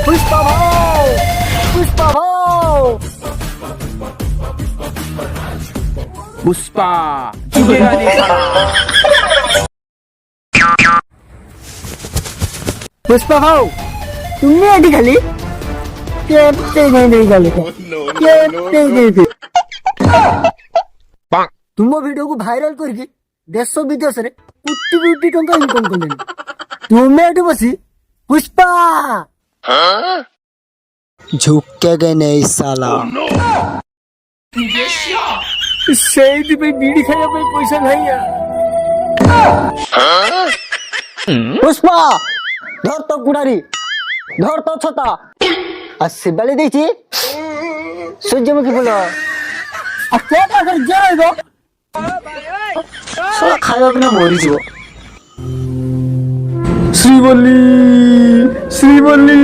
পুষ্পা ভাও, পুষ্পা ভাও। पुष्पा झुकेगा नहीं साला। पुष्पा भाव तुमने आधी खाली केते नहीं खाली केते नहीं तुम वीडियो को भाइराल करके देश विदेश रे कोटी कोटी टंका इनकम करले तुम्हें एठी बसी पुष्पा झुकेगा नहीं साला সেই দিবে বিড়ি খাইয়া পাই পয়সা ভাইয়া পুষ্পা ধর তো গুড়ারি ধর তো ছতা আর শিবালি দেখছি সূর্যমুখী ফুল আর কে পাশে যাইব সব খাইব না মরি যাব শ্রীবল্লী শ্রীবল্লী